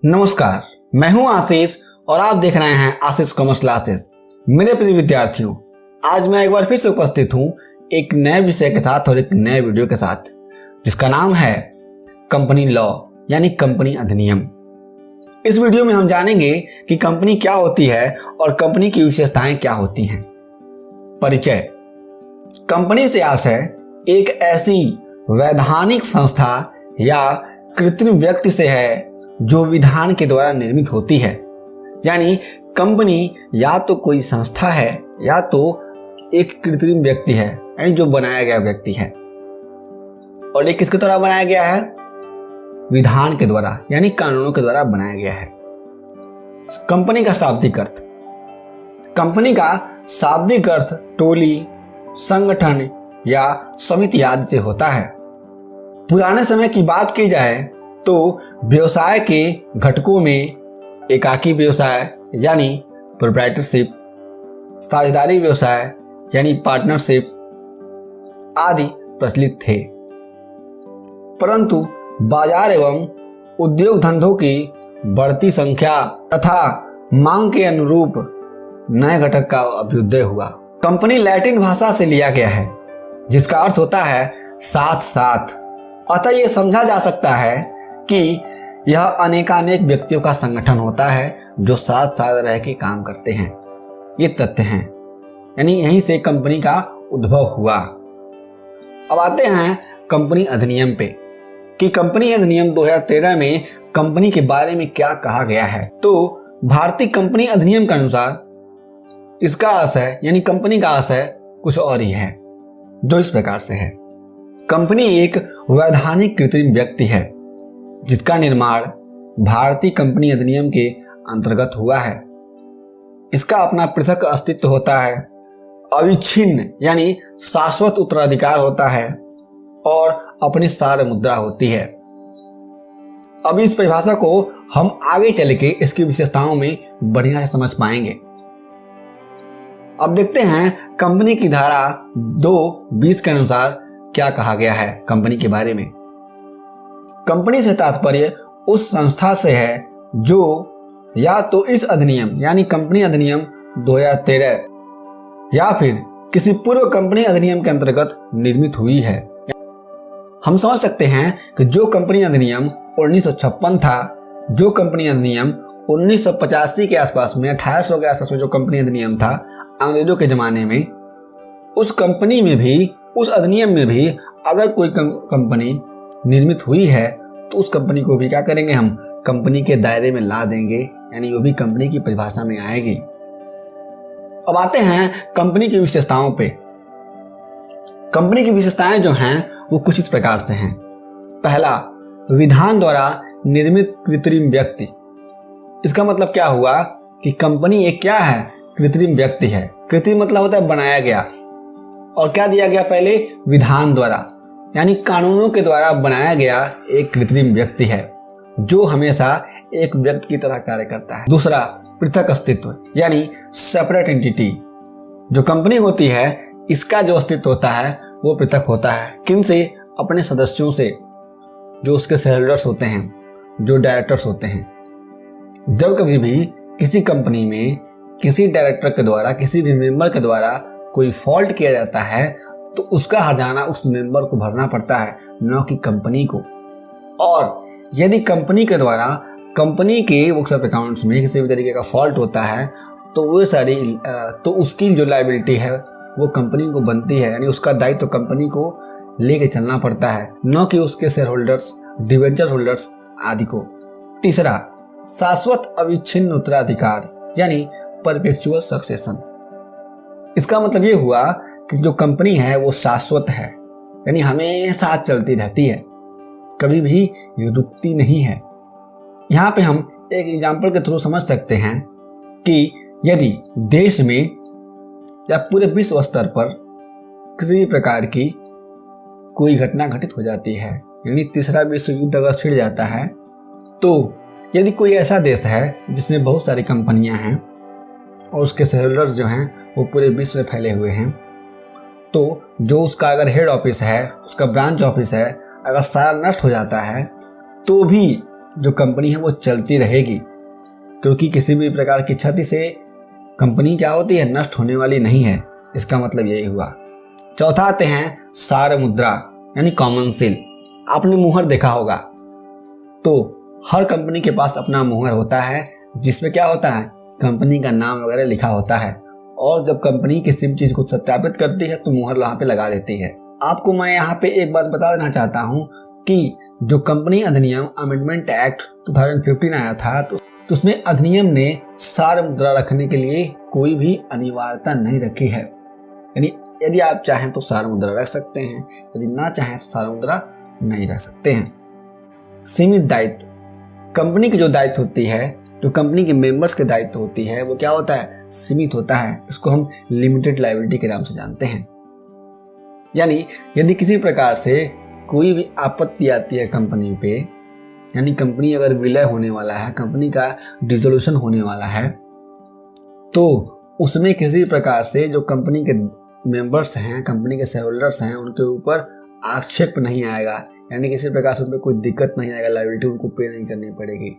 नमस्कार, मैं हूं आशीष और आप देख रहे हैं आशीष कॉमर्स क्लासेस। मेरे प्रिय विद्यार्थियों, आज मैं एक बार फिर से उपस्थित हूं एक नए विषय के साथ और एक नए वीडियो के साथ, जिसका नाम है कंपनी लॉ यानी कंपनी अधिनियम। इस वीडियो में हम जानेंगे कि कंपनी क्या होती है और कंपनी की विशेषताएं क्या होती हैं। परिचय। कंपनी से आशय एक ऐसी वैधानिक संस्था या कृत्रिम व्यक्ति से है जो विधान के द्वारा निर्मित होती है। यानी कंपनी या तो कोई संस्था है या तो एक कृत्रिम व्यक्ति है, यानी जो बनाया गया व्यक्ति है। और ये किसके द्वारा बनाया गया है? विधान के द्वारा यानी कानूनों के द्वारा बनाया गया है। कंपनी का शाब्दिक अर्थ। कंपनी का शाब्दिक अर्थ टोली, संगठन या समिति आदि से होता है। पुराने समय की बात की जाए तो व्यवसाय के घटकों में एकाकी व्यवसाय यानी प्रोप्राइटरशिप, साझेदारी व्यवसाय यानी पार्टनरशिप आदि प्रचलित थे, परंतु बाजार एवं उद्योग धंधों की बढ़ती संख्या तथा मांग के अनुरूप नए घटक का अभ्युदय हुआ। कंपनी लैटिन भाषा से लिया गया है, जिसका अर्थ होता है साथ साथ। अतः यह समझा जा सकता है कि यह अनेकानेक व्यक्तियों का संगठन होता है जो साथ साथ रह के काम करते हैं। ये तथ्य हैं, यानी यहीं से कंपनी का उद्भव हुआ। अब आते हैं कंपनी अधिनियम पे कि कंपनी अधिनियम 2013 में कंपनी के बारे में क्या कहा गया है। तो भारतीय कंपनी अधिनियम के अनुसार इसका आशय यानी कंपनी का आशय कुछ और ही है, जो इस प्रकार से है। कंपनी एक वैधानिक कृत्रिम व्यक्ति है जिसका निर्माण भारतीय कंपनी अधिनियम के अंतर्गत हुआ है। इसका अपना पृथक अस्तित्व होता है, अविच्छिन्न यानी शाश्वत उत्तराधिकार होता है और अपनी सार मुद्रा होती है। अब इस परिभाषा को हम आगे चल के इसकी विशेषताओं में बढ़िया से समझ पाएंगे। अब देखते हैं कंपनी की धारा 2(20) के अनुसार क्या कहा गया है कंपनी के बारे में। कंपनी से तात्पर्य उस संस्था से है जो या तो इस अधिनियम यानी कंपनी अधिनियम 2013 या फिर किसी पूर्व कंपनी अधिनियम के अंतर्गत निर्मित हुई है। हम समझ सकते हैं कि जो कंपनी अधिनियम 1956 था, जो कंपनी अधिनियम 1985 के आसपास में 1800 के आसपास में जो कंपनी अधिनियम था अंग्रेजों के जमाने में, उस कंपनी में भी, उस अधिनियम में भी अगर कोई कंपनी निर्मित हुई है तो उस कंपनी को भी क्या करेंगे, हम कंपनी के दायरे में ला देंगे, यानी वो भी कंपनी की परिभाषा में आएगी। अब आते हैं कंपनी की विशेषताओं पे। कंपनी की विशेषताएं जो हैं वो कुछ इस प्रकार से हैं। पहला, विधान द्वारा निर्मित कृत्रिम व्यक्ति। इसका मतलब क्या हुआ कि कंपनी एक क्या है, कृत्रिम व्यक्ति है। कृत्रिम मतलब होता है बनाया गया, और क्या दिया गया पहले, विधान द्वारा यानी कानूनों के द्वारा बनाया गया एक कृत्रिम व्यक्ति है जो हमेशा एक व्यक्ति की तरह कार्य करता है। दूसरा, पृथक अस्तित्व यानी सेपरेट एंटिटी। जो कंपनी होती है इसका जो अस्तित्व होता है वो पृथक होता है। किन से? अपने सदस्यों से, जो उसके शेयरहोल्डर्स होते हैं, जो डायरेक्टर्स होते हैं। जब कभी भी किसी कंपनी में किसी डायरेक्टर के द्वारा, किसी भी मेंबर के द्वारा कोई फॉल्ट किया जाता है तो उसका हर्जाना उस मेंबर को भरना पड़ता है, न कि कंपनी को। और यदि कंपनी के द्वारा कंपनी के बुक्स ऑफ अकाउंट्स में किसी भी तरीके का फॉल्ट होता है तो वो सारी तो उसकी जो लायबिलिटी है वो कंपनी को बनती है, यानी उसका दायित्व तो कंपनी को लेके चलना पड़ता है, न कि उसके शेयर होल्डर्स, डिवेंचर होल्डर्स आदि को। तीसरा, शाश्वत अविच्छिन्न उत्तराधिकार यानी परपेचुअल सक्सेशन। इसका मतलब ये हुआ कि जो कंपनी है वो शाश्वत है, यानी हमेशा चलती रहती है, कभी भी ये रुकती नहीं है। यहाँ पे हम एक एग्जाम्पल के थ्रू समझ सकते हैं कि यदि देश में या पूरे विश्व स्तर पर किसी भी प्रकार की कोई घटना घटित हो जाती है, यानी तीसरा विश्व युद्ध अगर छिड़ जाता है, तो यदि कोई ऐसा देश है जिसमें बहुत सारी कंपनियां हैं और उसके शेयरहोल्डर्स जो हैं वो पूरे विश्व में फैले हुए हैं, तो जो उसका अगर हेड ऑफिस है, उसका ब्रांच ऑफिस है, अगर सारा नष्ट हो जाता है तो भी जो कंपनी है वो चलती रहेगी, क्योंकि किसी भी प्रकार की क्षति से कंपनी क्या होती है, नष्ट होने वाली नहीं है। इसका मतलब यही हुआ। चौथा आते हैं सार मुद्रा यानी कॉमन सील। आपने मुहर देखा होगा, तो हर कंपनी के पास अपना मुहर होता है जिसमें क्या होता है, कंपनी का नाम वगैरह लिखा होता है। और जब कंपनी किसी भी चीज को सत्यापित करती है तो मुहर वहां पे लगा देती है। आपको मैं यहाँ पे एक बात बता देना चाहता हूँ कि जो कंपनी अधिनियम अमेंडमेंट एक्ट 2015 आया था, तो उसमें अधिनियम ने सार मुद्रा रखने के लिए कोई भी अनिवार्यता नहीं रखी है। यानी यदि आप चाहें तो सार मुद्रा रख सकते हैं, यदि ना चाहें तो सार मुद्रा नहीं रख सकते हैं। सीमित दायित्व, कंपनी की जो दायित्व होती है, जो कंपनी के मेंबर्स के दायित्व होती है, वो क्या होता है, सीमित होता है। इसको हम लिमिटेड लायबिलिटी के नाम से जानते हैं। यानी यदि किसी प्रकार से कोई भी आपत्ति आती है कंपनी पे, यानी कंपनी अगर विलय होने वाला है, कंपनी का डिसोल्यूशन होने वाला है, तो उसमें किसी प्रकार से जो कंपनी के मेंबर्स हैं, कंपनी के शेयर होल्डर्स हैं, उनके ऊपर आक्षेप नहीं आएगा। यानी किसी प्रकार से उनमें कोई दिक्कत नहीं आएगा, लायबिलिटी उनको पे नहीं करनी पड़ेगी।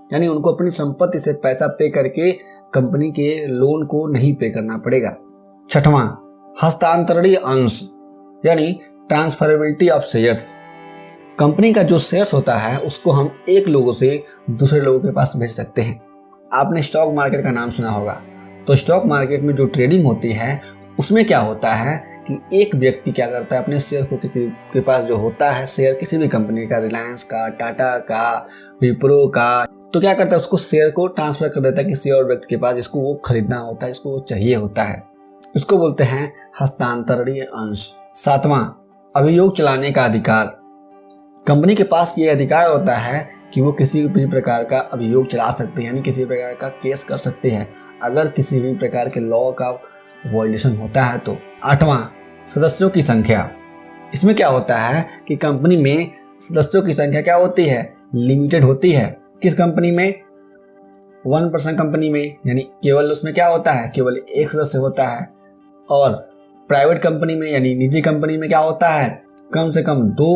यानी उनको अपनी संपत्ति से पैसा पे करके कंपनी के लोन को नहीं पे करना पड़ेगा। छठवां, हस्तांतरणीय अंश यानी ट्रांसफरेबिलिटी ऑफ शेयर्स। कंपनी का जो शेयर्स होता है उसको हम एक लोगों से दूसरे लोगों के पास भेज सकते हैं। आपने स्टॉक मार्केट का नाम सुना होगा, तो स्टॉक मार्केट में जो ट्रेडिंग होती है उसमें क्या होता है कि एक व्यक्ति क्या करता है, अपने शेयर को किसी के पास जो होता है शेयर किसी भी कंपनी का, रिलायंस का, टाटा का, विप्रो का, तो क्या करता है, उसको शेयर को ट्रांसफर कर देता है किसी और व्यक्ति के पास जिसको वो खरीदना होता है, जिसको वो चाहिए होता है। इसको बोलते हैं हस्तांतरणीय अंश। सातवां, अभियोग चलाने का अधिकार। कंपनी के पास ये अधिकार होता है कि वो किसी भी प्रकार का अभियोग चला सकते हैं, यानी किसी प्रकार का केस कर सकते हैं अगर किसी भी प्रकार के लॉ का वायलेशन होता है तो। आठवां, सदस्यों की संख्या। इसमें क्या होता है कि कंपनी में सदस्यों की संख्या क्या होती है, लिमिटेड होती है। किस कंपनी में, 1% कंपनी में, यानी केवल उसमें क्या होता है, केवल एक सदस्य होता है। और प्राइवेट कंपनी में यानी निजी कंपनी में क्या होता है, कम से कम 2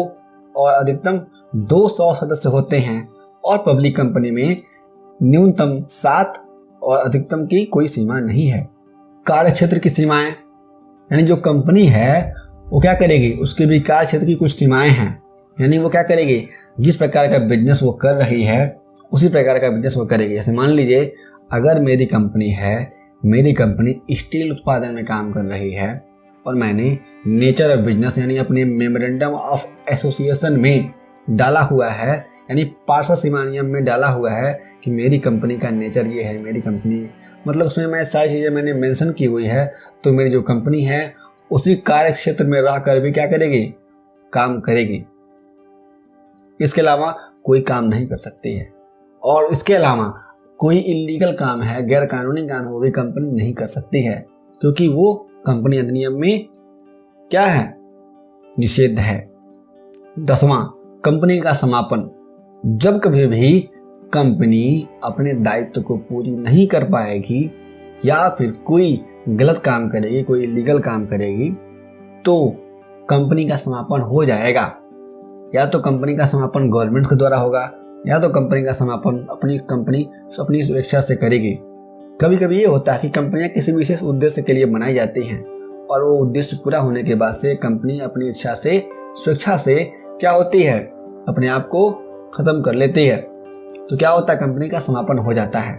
और अधिकतम 200 सदस्य होते हैं। और पब्लिक कंपनी में न्यूनतम 7 और अधिकतम की कोई सीमा नहीं है। कार्य क्षेत्र की सीमाएं, यानी जो कंपनी है वो क्या करेगी, उसके भी कार्य क्षेत्र की कुछ सीमाएं हैं। यानी वो क्या करेगी, जिस प्रकार का बिजनेस वो कर रही है उसी प्रकार का बिजनेस वो करेगी। जैसे मान लीजिए अगर मेरी कंपनी है, मेरी कंपनी स्टील उत्पादन में काम कर रही है और मैंने नेचर ऑफ बिजनेस यानी अपने मेमोरेंडम ऑफ एसोसिएशन में डाला हुआ है, यानी पार्षद सीमानियम में डाला हुआ है कि मेरी कंपनी का नेचर ये है, मेरी कंपनी मतलब उसमें मैं सारी चीज़ें मैंने मेंशन की हुई है, तो मेरी जो कंपनी है उसी कार्य क्षेत्र में रहकर भी क्या करेगी, काम करेगी। इसके अलावा कोई काम नहीं कर सकती है। और इसके अलावा कोई इलीगल काम है, गैर कानूनी काम वो भी कंपनी नहीं कर सकती है, क्योंकि वो कंपनी अधिनियम में क्या है, निषेध है। 10वां, कंपनी का समापन। जब कभी भी कंपनी अपने दायित्व को पूरी नहीं कर पाएगी या फिर कोई गलत काम करेगी, कोई इलीगल काम करेगी, तो कंपनी का समापन हो जाएगा। या तो कंपनी का समापन गवर्नमेंट के द्वारा होगा या तो कंपनी का समापन कंपनी अपनी स्वेच्छा से करेगी। कभी कभी ये होता है कि कंपनियां किसी विशेष उद्देश्य के लिए बनाई जाती हैं और वो उद्देश्य पूरा होने के बाद से कंपनी अपनी इच्छा से, स्वेच्छा से क्या होती है, अपने आप को खत्म कर लेती है। तो क्या होता है, कंपनी का समापन हो जाता है।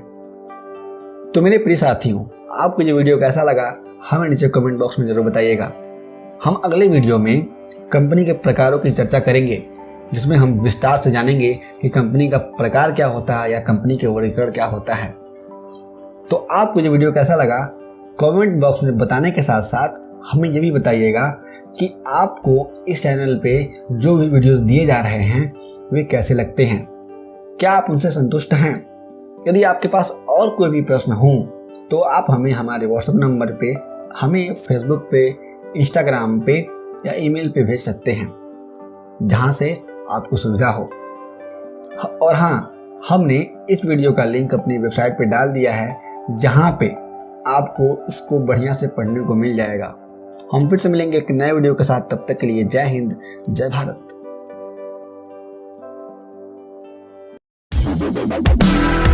तो मेरे प्रिय साथियों, आपको ये वीडियो कैसा लगा हमें नीचे कमेंट बॉक्स में जरूर बताइएगा। हम अगले वीडियो में कंपनी के प्रकारों की चर्चा करेंगे, जिसमें हम विस्तार से जानेंगे कि कंपनी का प्रकार क्या होता है या कंपनी के वर्गीकरण क्या होता है। तो आपको ये वीडियो कैसा लगा कमेंट बॉक्स में बताने के साथ साथ हमें ये भी बताइएगा कि आपको इस चैनल पे जो भी वीडियोस दिए जा रहे हैं वे कैसे लगते हैं, क्या आप उनसे संतुष्ट हैं। यदि आपके पास और कोई भी प्रश्न हो तो आप हमें हमारे व्हाट्सएप नंबर पे, हमें फेसबुक पे, इंस्टाग्राम पे या ईमेल पे भेज सकते हैं, जहां से आपको सुविधा हो। और हाँ, हमने इस वीडियो का लिंक अपनी वेबसाइट पे डाल दिया है, जहां पे आपको इसको बढ़िया से पढ़ने को मिल जाएगा। हम फिर से मिलेंगे एक नए वीडियो के साथ, तब तक के लिए जय हिंद, जय भारत। हैं।